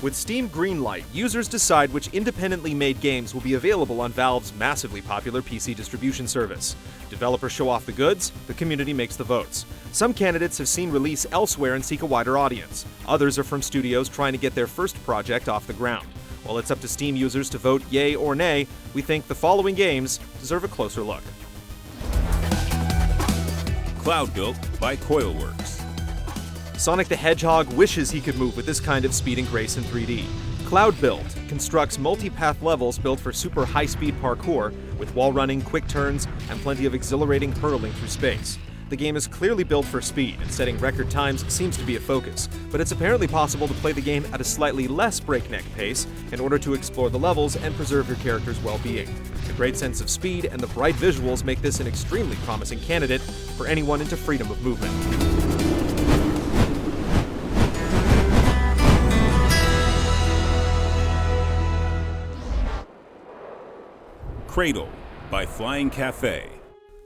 With Steam Greenlight, users decide which independently made games will be available on Valve's massively popular PC distribution service. Developers show off the goods, the community makes the votes. Some candidates have seen release elsewhere and seek a wider audience. Others are from studios trying to get their first project off the ground. While it's up to Steam users to vote yay or nay, we think the following games deserve a closer look. Cloud Built by Coilworks. Sonic the Hedgehog wishes he could move with this kind of speed and grace in 3D. Cloud Built constructs multi-path levels built for super high-speed parkour, with wall running, quick turns, and plenty of exhilarating hurtling through space. The game is clearly built for speed, and setting record times seems to be a focus, but it's apparently possible to play the game at a slightly less breakneck pace in order to explore the levels and preserve your character's well-being. The great sense of speed and the bright visuals make this an extremely promising candidate for anyone into freedom of movement. Cradle by Flying Cafe.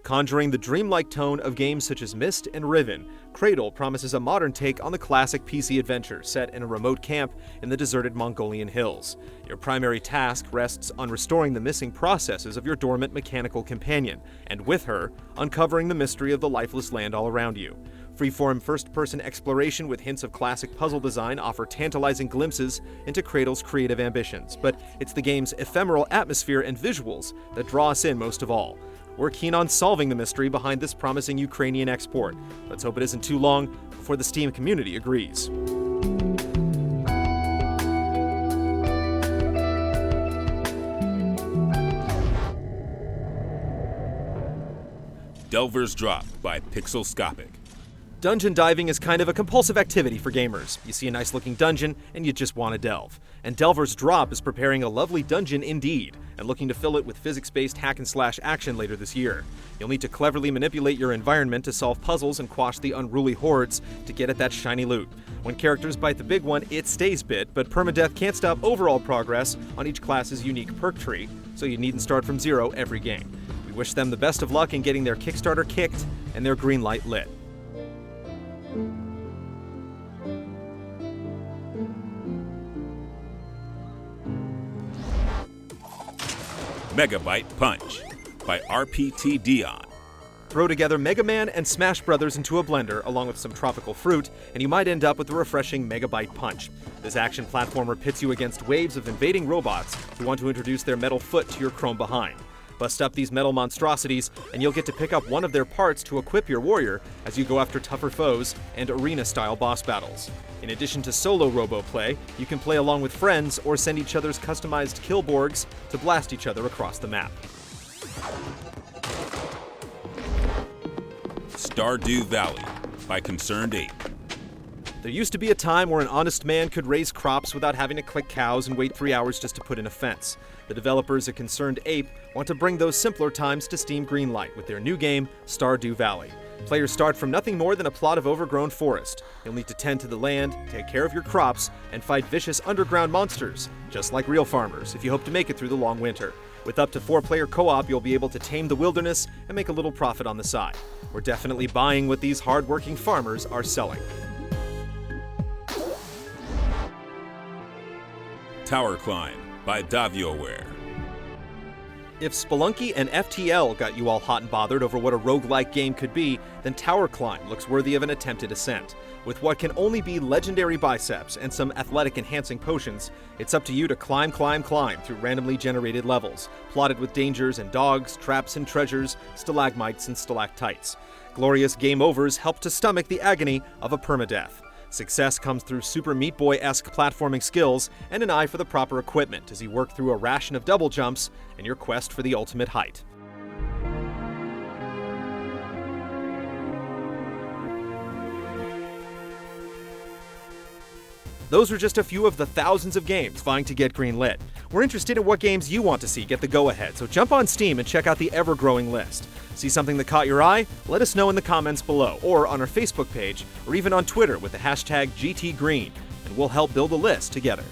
Conjuring the dreamlike tone of games such as Myst and Riven, Cradle promises a modern take on the classic PC adventure set in a remote camp in the deserted Mongolian hills. Your primary task rests on restoring the missing processes of your dormant mechanical companion, and with her, uncovering the mystery of the lifeless land all around you. Freeform first-person exploration with hints of classic puzzle design offer tantalizing glimpses into Cradle's creative ambitions, but it's the game's ephemeral atmosphere and visuals that draw us in most of all. We're keen on solving the mystery behind this promising Ukrainian export. Let's hope it isn't too long before the Steam community agrees. Delver's Drop by Pixelscopic. Dungeon diving is kind of a compulsive activity for gamers. You see a nice-looking dungeon, and you just want to delve. And Delver's Drop is preparing a lovely dungeon indeed, and looking to fill it with physics-based hack-and-slash action later this year. You'll need to cleverly manipulate your environment to solve puzzles and quash the unruly hordes to get at that shiny loot. When characters bite the big one, it stays bit, but permadeath can't stop overall progress on each class's unique perk tree, so you needn't start from zero every game. We wish them the best of luck in getting their Kickstarter kicked and their Greenlight lit. Megabyte Punch by RPT Dion. Throw together Mega Man and Smash Brothers into a blender along with some tropical fruit, and you might end up with a refreshing Megabyte Punch. This action platformer pits you against waves of invading robots who want to introduce their metal foot to your chrome behind. Bust up these metal monstrosities, and you'll get to pick up one of their parts to equip your warrior as you go after tougher foes and arena-style boss battles. In addition to solo robo play, you can play along with friends or send each other's customized killborgs to blast each other across the map. Stardew Valley by Concerned Ape. There used to be a time where an honest man could raise crops without having to click cows and wait 3 hours just to put in a fence. The developers at Concerned Ape want to bring those simpler times to Steam Greenlight with their new game, Stardew Valley. Players start from nothing more than a plot of overgrown forest. You'll need to tend to the land, take care of your crops, and fight vicious underground monsters, just like real farmers, if you hope to make it through the long winter. With up to 4-player co-op, you'll be able to tame the wilderness and make a little profit on the side. We're definitely buying what these hard-working farmers are selling. Tower Climb by DavioWare. If Spelunky and FTL got you all hot and bothered over what a roguelike game could be, then Tower Climb looks worthy of an attempted ascent. With what can only be legendary biceps and some athletic enhancing potions, it's up to you to climb through randomly generated levels, plotted with dangers and dogs, traps and treasures, stalagmites and stalactites. Glorious game overs help to stomach the agony of a permadeath. Success comes through Super Meat Boy-esque platforming skills and an eye for the proper equipment as you work through a ration of double jumps in your quest for the ultimate height. Those are just a few of the thousands of games vying to get greenlit. We're interested in what games you want to see get the go-ahead, so jump on Steam and check out the ever-growing list. See something that caught your eye? Let us know in the comments below, or on our Facebook page, or even on Twitter with the hashtag GTGreen, and we'll help build a list together.